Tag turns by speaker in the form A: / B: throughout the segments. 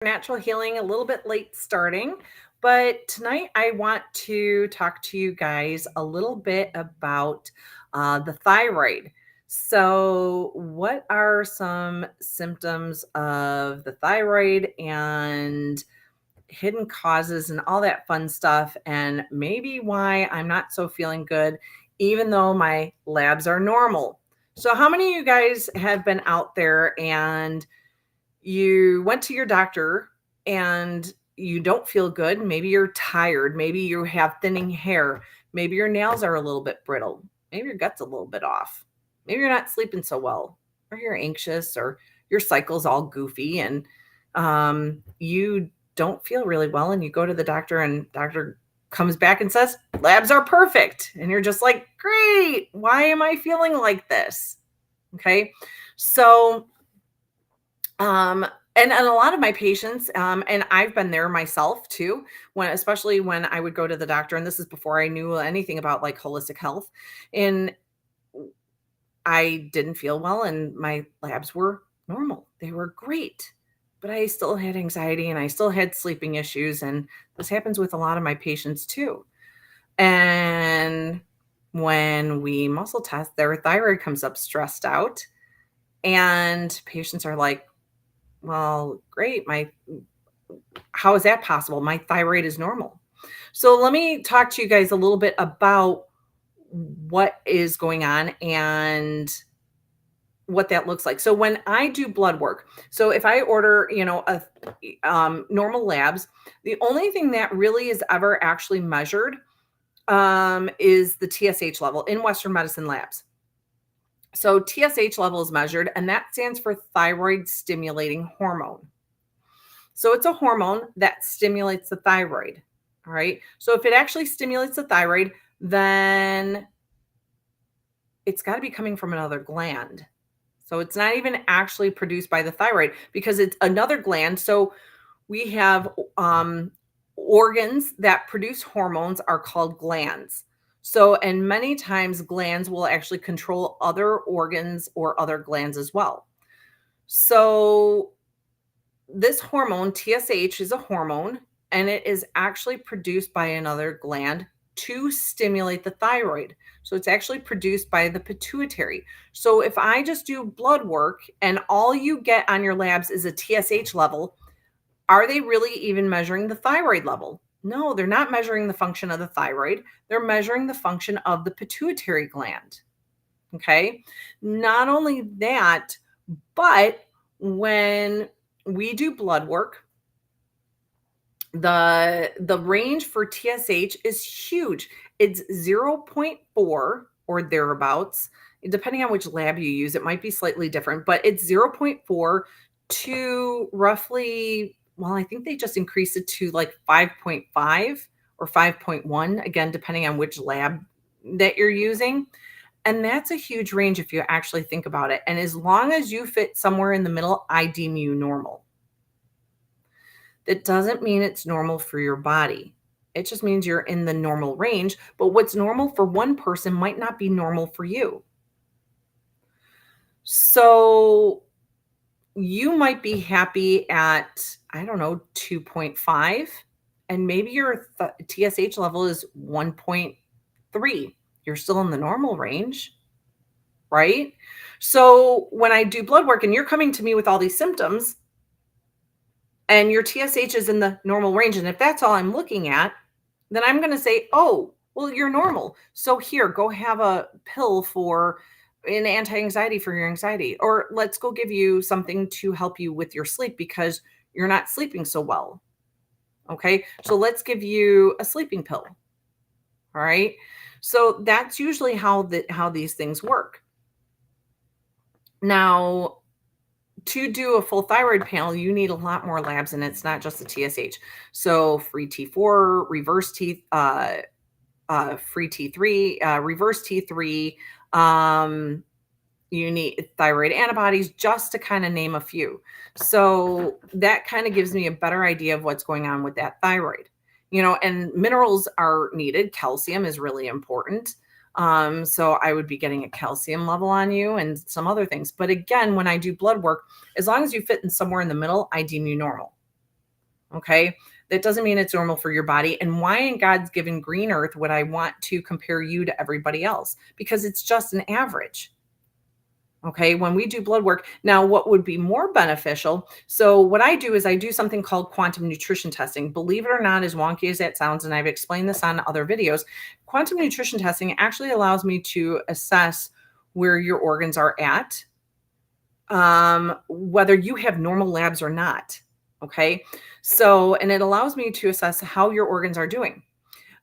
A: Natural healing, a little bit late starting, but tonight I want to talk to you guys a little bit about the thyroid. So, what are some symptoms of the thyroid and hidden causes and all that fun stuff, and maybe why I'm not so feeling good, even though my labs are normal? So, how many of you guys have been out there and you went to your doctor and you don't feel good? Maybe you're tired. Maybe you have thinning hair. Maybe your nails are a little bit brittle. Maybe your gut's a little bit off. Maybe you're not sleeping so well, or you're anxious, or your cycle's all goofy, and you don't feel really well. And you go to the doctor, and doctor comes back and says, labs are perfect. And you're just like, great. Why am I feeling like this? Okay. So, and a lot of my patients, and I've been there myself too, especially when I would go to the doctor, and this is before I knew anything about like holistic health, and I didn't feel well, and my labs were normal. They were great, but I still had anxiety and I still had sleeping issues, and this happens with a lot of my patients too. And when we muscle test, their thyroid comes up stressed out, and patients are like, well, great. How is that possible? My thyroid is normal. So let me talk to you guys a little bit about what is going on and what that looks like. So when I do blood work, so if I order, a normal labs, the only thing that really is ever actually measured is the TSH level in Western medicine labs. So TSH level is measured, and that stands for thyroid stimulating hormone. So it's a hormone that stimulates the thyroid. All right. So if it actually stimulates the thyroid, then it's got to be coming from another gland. So it's not even actually produced by the thyroid because it's another gland. So we have organs that produce hormones are called glands. So, and many times glands will actually control other organs or other glands as well. So this hormone, TSH, is a hormone, and it is actually produced by another gland to stimulate the thyroid. So it's actually produced by the pituitary. So if I just do blood work and all you get on your labs is a TSH level, are they really even measuring the thyroid level? No, they're not measuring the function of the thyroid. They're measuring the function of the pituitary gland. Okay. Not only that, but when we do blood work, the range for TSH is huge. It's 0.4 or thereabouts. Depending on which lab you use, it might be slightly different, but it's 0.4 to roughly, well, I think they just increased it to like 5.5 or 5.1, again, depending on which lab that you're using. And that's a huge range if you actually think about it. And as long as you fit somewhere in the middle, I deem you normal. That doesn't mean it's normal for your body. It just means you're in the normal range. But what's normal for one person might not be normal for you. So you might be happy at, I don't know, 2.5, and maybe your TSH level is 1.3. You're still in the normal range, right? So when I do blood work and you're coming to me with all these symptoms and your TSH is in the normal range, and if that's all I'm looking at, then I'm going to say, oh, well, you're normal. So here, go have a pill for an anti-anxiety for your anxiety, or let's go give you something to help you with your sleep because you're not sleeping so well. Okay. So let's give you a sleeping pill. All right. So that's usually how these things work. Now, to do a full thyroid panel, you need a lot more labs, and it's not just the TSH. So free T4, reverse free T3, reverse T3. You need thyroid antibodies, just to kind of name a few. So that kind of gives me a better idea of what's going on with that thyroid. And minerals are needed. Calcium is really important. So I would be getting a calcium level on you and some other things. But again, when I do blood work, as long as you fit in somewhere in the middle, I deem you normal. Okay. That doesn't mean it's normal for your body. And why in God's given green earth would I want to compare you to everybody else? Because it's just an average. Okay, when we do blood work, now what would be more beneficial? So, what I do is I do something called quantum nutrition testing. Believe it or not, as wonky as that sounds, and I've explained this on other videos, quantum nutrition testing actually allows me to assess where your organs are at, whether you have normal labs or not. Okay, so, and it allows me to assess how your organs are doing.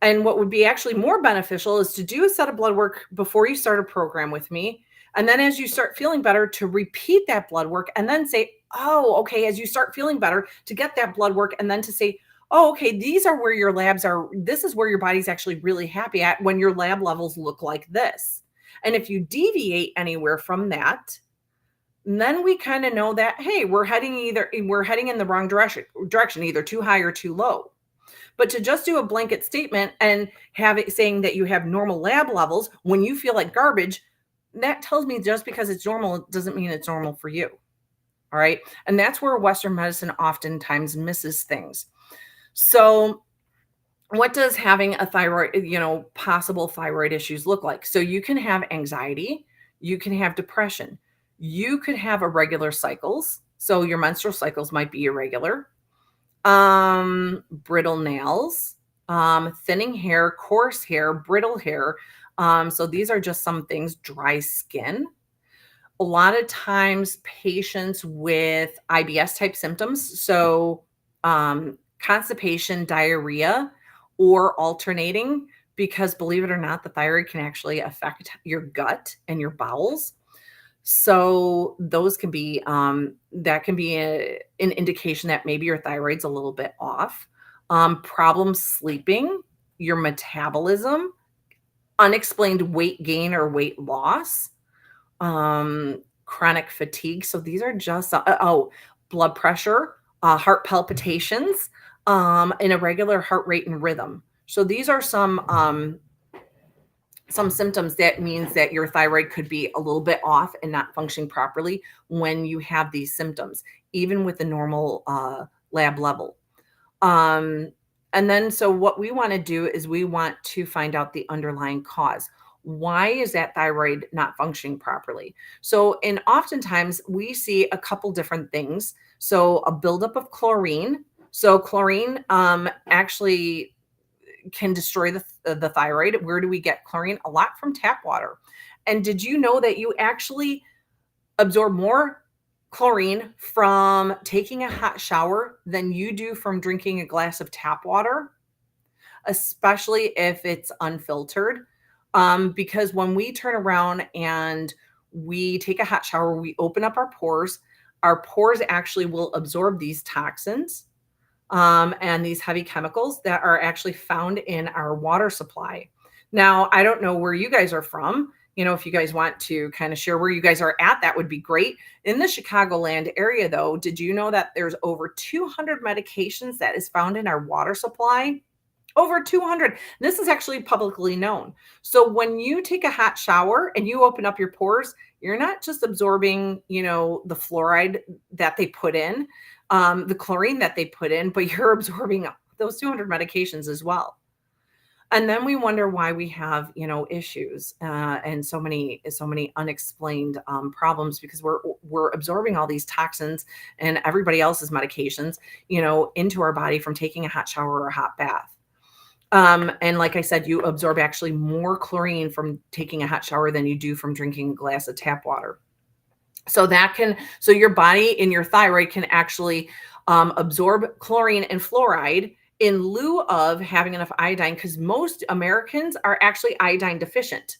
A: And what would be actually more beneficial is to do a set of blood work before you start a program with me. And then as you start feeling better, to repeat that blood work and then say, oh, okay, as you start feeling better, to get that blood work and then to say, oh, okay, these are where your labs are. This is where your body's actually really happy at when your lab levels look like this. And if you deviate anywhere from that, then we kind of know that, hey, we're heading in the wrong direction, either too high or too low. But to just do a blanket statement and have it saying that you have normal lab levels when you feel like garbage, that tells me just because it's normal it doesn't mean it's normal for you. All right. And that's where Western medicine oftentimes misses things. So, what does having a thyroid, possible thyroid issues look like? So, you can have anxiety, you can have depression, you could have irregular cycles. So, your menstrual cycles might be irregular, brittle nails, thinning hair, coarse hair, brittle hair. So these are just some things. Dry skin. A lot of times patients with IBS type symptoms, so constipation, diarrhea, or alternating, because believe it or not, the thyroid can actually affect your gut and your bowels. So those can be that can be an indication that maybe your thyroid's a little bit off. Problem sleeping, your metabolism, unexplained weight gain or weight loss, chronic fatigue. So these are just blood pressure, heart palpitations, an irregular heart rate and rhythm. So these are some symptoms that means that your thyroid could be a little bit off and not functioning properly when you have these symptoms, even with the normal lab level. Um, and then, so what we want to do is we want to find out the underlying cause. Why is that thyroid not functioning properly? So, and oftentimes we see a couple different things. So, a buildup of chlorine. So, chlorine actually can destroy the thyroid. Where do we get chlorine? A lot from tap water. And did you know that you actually absorb more chlorine from taking a hot shower than you do from drinking a glass of tap water, especially if it's unfiltered? Because when we turn around and we take a hot shower, we open up our pores actually will absorb these toxins and these heavy chemicals that are actually found in our water supply. Now, I don't know where you guys are from. If you guys want to kind of share where you guys are at, that would be great. In the Chicagoland area, though, did you know that there's over 200 medications that is found in our water supply? Over 200. This is actually publicly known. So when you take a hot shower and you open up your pores, you're not just absorbing, the fluoride that they put in, the chlorine that they put in, but you're absorbing those 200 medications as well. And then we wonder why we have, issues and so many unexplained problems, because we're absorbing all these toxins and everybody else's medications, into our body from taking a hot shower or a hot bath. And like I said, you absorb actually more chlorine from taking a hot shower than you do from drinking a glass of tap water. So your body and your thyroid can actually absorb chlorine and fluoride in lieu of having enough iodine, because most Americans are actually iodine deficient.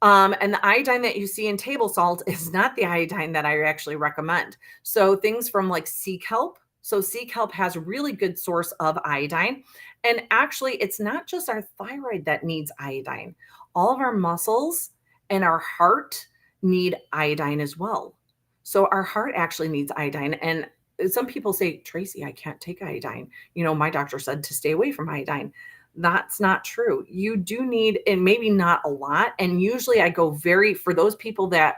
A: And the iodine that you see in table salt is not the iodine that I actually recommend. So things from like sea kelp. So sea kelp has a really good source of iodine. And actually, it's not just our thyroid that needs iodine. All of our muscles and our heart need iodine as well. So our heart actually needs iodine. And some people say, Tracy, I can't take iodine. My doctor said to stay away from iodine. That's not true. You do need, and maybe not a lot. And usually I go very, for those people that,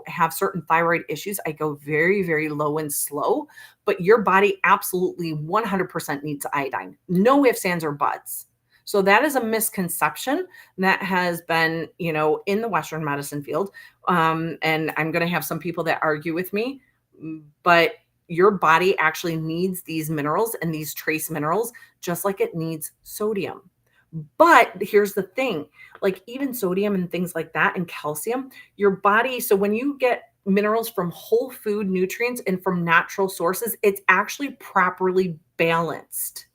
A: have certain thyroid issues, I go very, very low and slow. But your body absolutely 100% needs iodine. No ifs, ands, or buts. So that is a misconception that has been, in the Western medicine field. And I'm going to have some people that argue with me, but your body actually needs these minerals and these trace minerals just like it needs sodium. But here's the thing, like even sodium and things like that and calcium, your body, so when you get minerals from whole food nutrients and from natural sources, it's actually properly balanced.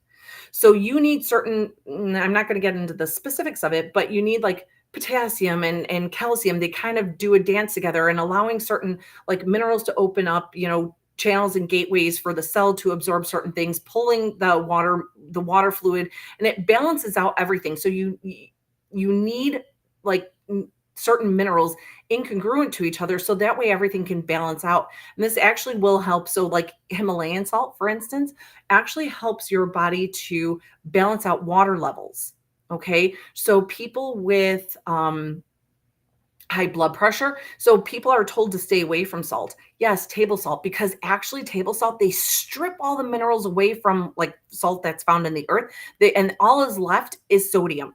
A: So you need certain, I'm not going to get into the specifics of it, but you need like potassium and calcium. They kind of do a dance together and allowing certain like minerals to open up, channels and gateways for the cell to absorb certain things, pulling the water fluid, and it balances out everything. So you need like certain minerals incongruent to each other so that way everything can balance out. And this actually will help. So like Himalayan salt, for instance, actually helps your body to balance out water levels. Okay. So people with high blood pressure. So people are told to stay away from salt. Yes, table salt, because actually table salt, they strip all the minerals away from like salt that's found in the earth. And all is left is sodium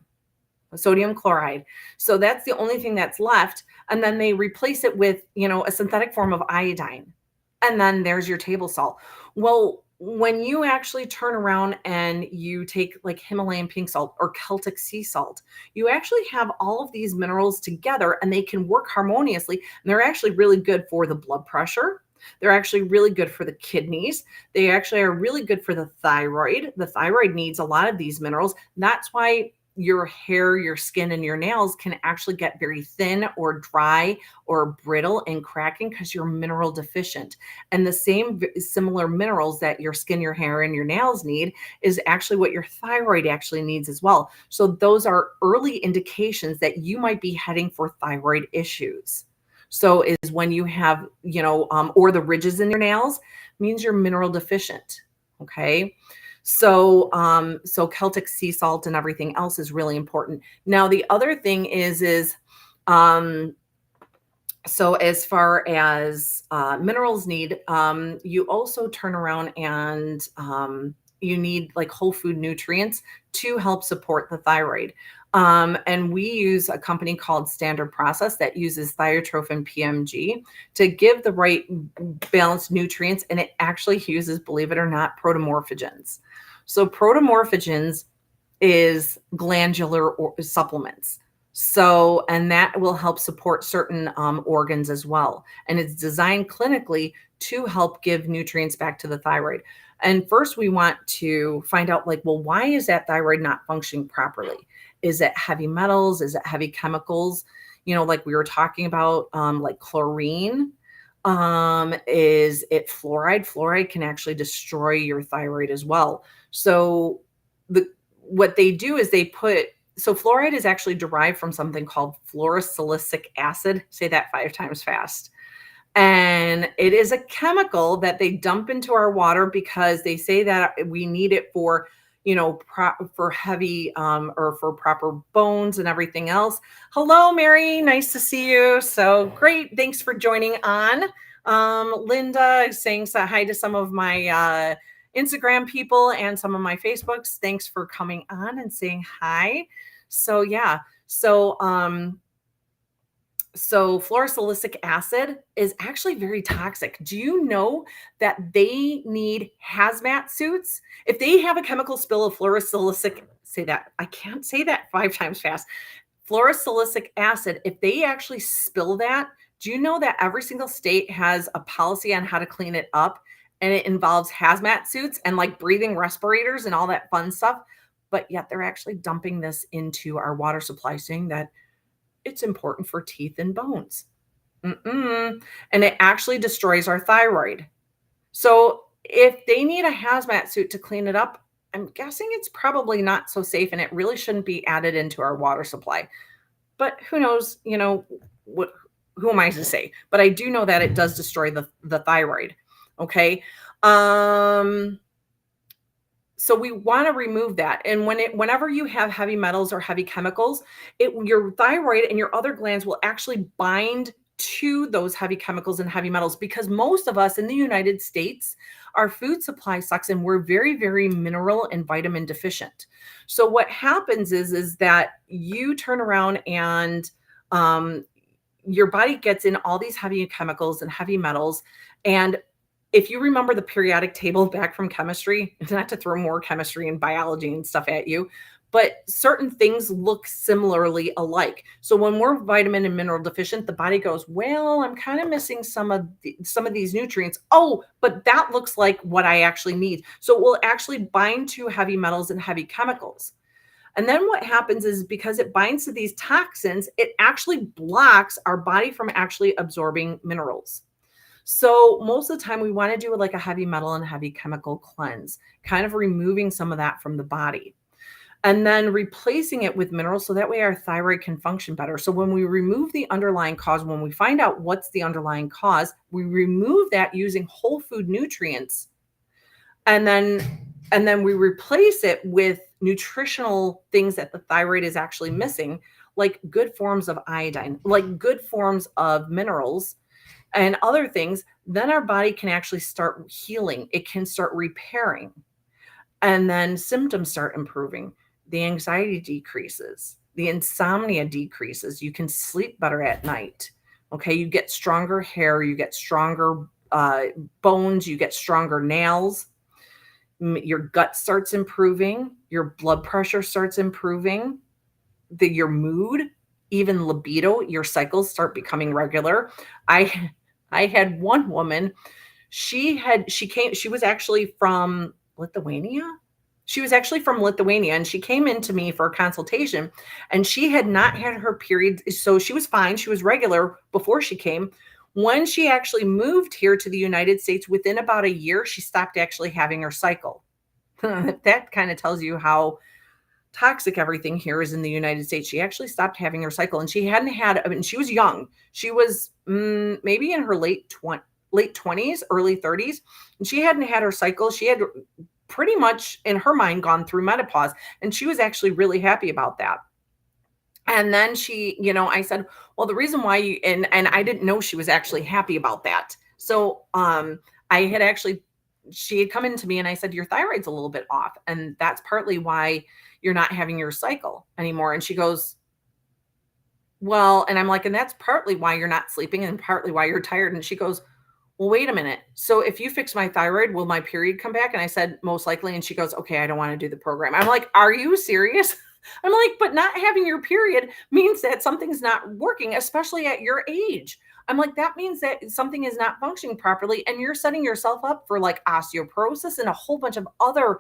A: chloride. So that's the only thing that's left. And then they replace it with, a synthetic form of iodine. And then there's your table salt. Well, when you actually turn around and you take like Himalayan pink salt or Celtic sea salt, you actually have all of these minerals together and they can work harmoniously. And they're actually really good for the blood pressure. They're actually really good for the kidneys. They actually are really good for the thyroid. The thyroid needs a lot of these minerals. That's why your hair, your skin, and your nails can actually get very thin or dry or brittle and cracking because you're mineral deficient. And the same similar minerals that your skin, your hair, and your nails need is actually what your thyroid actually needs as well. So those are early indications that you might be heading for thyroid issues. So is when you have, or the ridges in your nails means you're mineral deficient. Okay. So Celtic sea salt and everything else is really important. Now, the other thing um, so as far as minerals need, you also turn around and you need like whole food nutrients to help support the thyroid. And we use a company called Standard Process that uses thiotrophine PMG to give the right balanced nutrients. And it actually uses, believe it or not, protomorphogens. So protomorphogens is glandular supplements. So, and that will help support certain organs as well. And it's designed clinically to help give nutrients back to the thyroid. And first, we want to find out, like, well, why is that thyroid not functioning properly? Is it heavy metals? Is it heavy chemicals? Like we were talking about, like chlorine. Is it fluoride? Fluoride can actually destroy your thyroid as well. So what they do is so fluoride is actually derived from something called fluorosilicic acid. Say that 5 times fast. And it is a chemical that they dump into our water because they say that we need it for, for heavy or for proper bones and everything else. Hello, Mary. Nice to see you. So great. Thanks for joining on. Linda is saying hi to some of my Instagram people and some of my Facebooks. Thanks for coming on and saying hi. So yeah. So fluorosilicic acid is actually very toxic. Do you know that they need hazmat suits? If they have a chemical spill of fluorosilicic, say that, I can't say that 5 times fast. Fluorosilicic acid, if they actually spill that, do you know that every single state has a policy on how to clean it up? And it involves hazmat suits and like breathing respirators and all that fun stuff. But yet they're actually dumping this into our water supply, saying that it's important for teeth and bones. And it actually destroys our thyroid. So if they need a hazmat suit to clean it up, I'm guessing it's probably not so safe and it really shouldn't be added into our water supply. But who knows, who am I to say? But I do know that it does destroy the thyroid. Okay. So we want to remove that. And whenever you have heavy metals or heavy chemicals, your thyroid and your other glands will actually bind to those heavy chemicals and heavy metals, because most of us in the United States, our food supply sucks and we're very, very mineral and vitamin deficient. So what happens is that you turn around and um, your body gets in all these heavy chemicals and heavy metals. And if you remember the periodic table back from chemistry, not to throw more chemistry and biology and stuff at you, but certain things look similarly alike. So when we're vitamin and mineral deficient, the body goes, "Well, I'm kind of missing some of these nutrients. Oh, but that looks like what I actually need." So it will actually bind to heavy metals and heavy chemicals. And then what happens is, because it binds to these toxins, it actually blocks our body from actually absorbing minerals. So most of the time we want to do like a heavy metal and heavy chemical cleanse, kind of removing some of that from the body and then replacing it with minerals so that way our thyroid can function better. So when we remove the underlying cause, when we find out what's the underlying cause, we remove that using whole food nutrients, and then we replace it with nutritional things that the thyroid is actually missing, like good forms of iodine, like good forms of minerals and other things. Then our body can actually start healing. It can start repairing, and then symptoms start improving. The anxiety decreases, the insomnia decreases. You can sleep better at night. Okay, you get stronger hair, you get stronger bones, you get stronger nails. Your gut starts improving, your blood pressure starts improving, your mood, even libido, your cycles start becoming regular. I I had one woman, she was actually from Lithuania. She was actually from Lithuania, and she came into me for a consultation, and she had not had her period, so she was fine, she was regular before she came. When she actually moved here to the United States, within about a year, she stopped actually having her cycle. That kind of tells you how toxic everything here is in the United States. She actually stopped having her cycle, and she hadn't had, I mean, she was young. She was maybe in her late 20s, early 30s, and she hadn't had her cycle. She had pretty much in her mind gone through menopause, and she was actually really happy about that. And then I said, "Well, the reason why you," and I didn't know she was actually happy about that. So, I had actually she had come into me and I said, "Your thyroid's a little bit off, and that's partly why you're not having your cycle anymore." And she goes, "Well," and I'm like, "And that's partly why you're not sleeping and partly why you're tired." And she goes, "Well, wait a minute. So if you fix my thyroid, will my period come back?" And I said, "Most likely." And she goes, "Okay, I don't want to do the program." I'm like, "Are you serious?" I'm like, "But not having your period means that something's not working, especially at your age." I'm like, "That means that something is not functioning properly, and you're setting yourself up for like osteoporosis and a whole bunch of other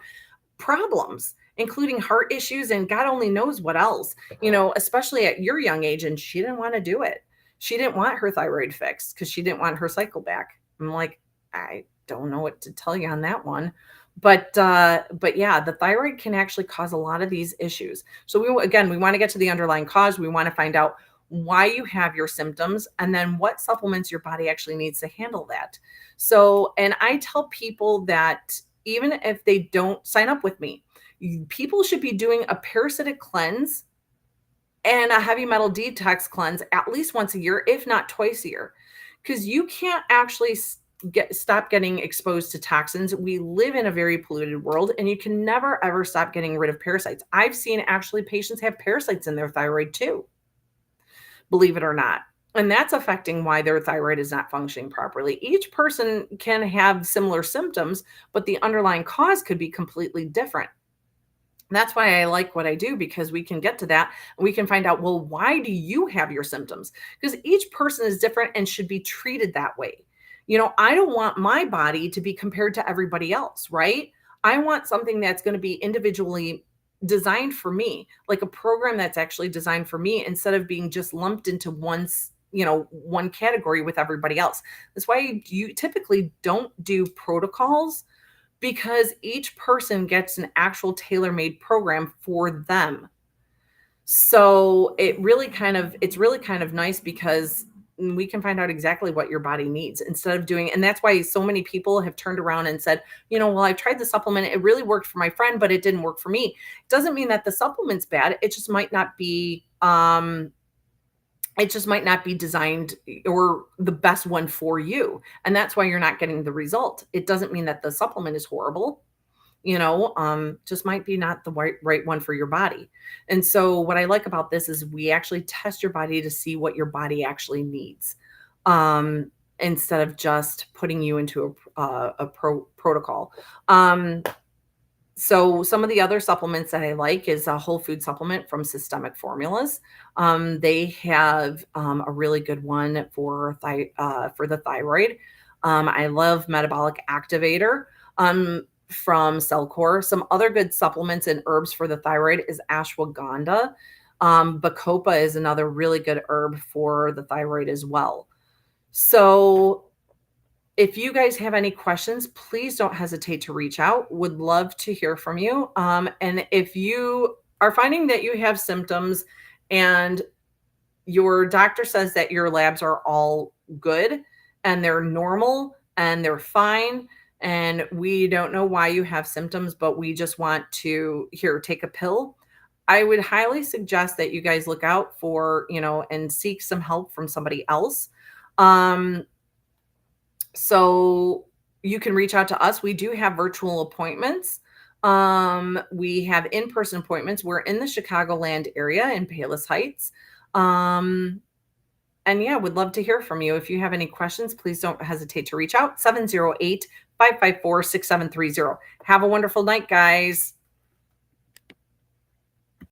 A: problems, including heart issues and God only knows what else, especially at your young age." And she didn't want to do it. She didn't want her thyroid fixed because she didn't want her cycle back. I'm like, I don't know what to tell you on that one. But yeah, the thyroid can actually cause a lot of these issues. So we want to get to the underlying cause. We want to find out why you have your symptoms and then what supplements your body actually needs to handle that. So, and I tell people that even if they don't sign up with me, people should be doing a parasitic cleanse and a heavy metal detox cleanse at least once a year, if not twice a year, because you can't actually stop getting exposed to toxins. We live in a very polluted world, and you can never ever stop getting rid of parasites. I've seen actually patients have parasites in their thyroid too, believe it or not. And that's affecting why their thyroid is not functioning properly. Each person can have similar symptoms, but the underlying cause could be completely different. That's why I like what I do, because we can get to that and we can find out, well, why do you have your symptoms? Because each person is different and should be treated that way. I don't want my body to be compared to everybody else, right? I want something that's going to be individually designed for me, like a program that's actually designed for me instead of being just lumped into one category with everybody else. That's why you typically don't do protocols, because each person gets an actual tailor-made program for them. So it's really kind of nice because we can find out exactly what your body needs instead of doing, and that's why so many people have turned around and said, well, I tried the supplement. It really worked for my friend, but it didn't work for me. Doesn't mean that the supplement's bad. It just might not be designed or the best one for you. And that's why you're not getting the result. It doesn't mean that the supplement is horrible, just might be not the right one for your body. And so what I like about this is we actually test your body to see what your body actually needs. Instead of just putting you into a protocol. So some of the other supplements that I like is a whole food supplement from Systemic Formulas. They have a really good one for the thyroid. I love Metabolic Activator from Cellcore. Some other good supplements and herbs for the thyroid is ashwagandha. Bacopa is another really good herb for the thyroid as well. So if you guys have any questions, please don't hesitate to reach out. Would love to hear from you. And if you are finding that you have symptoms and your doctor says that your labs are all good and they're normal and they're fine, and we don't know why you have symptoms, but we just want to take a pill. I would highly suggest that you guys look out for, and seek some help from somebody else. So you can reach out to us. We do have virtual appointments. We have in-person appointments. We're in the Chicagoland area in Palos Heights. And yeah, would love to hear from you. If you have any questions, please don't hesitate to reach out. 708-554-6730. Have a wonderful night, guys.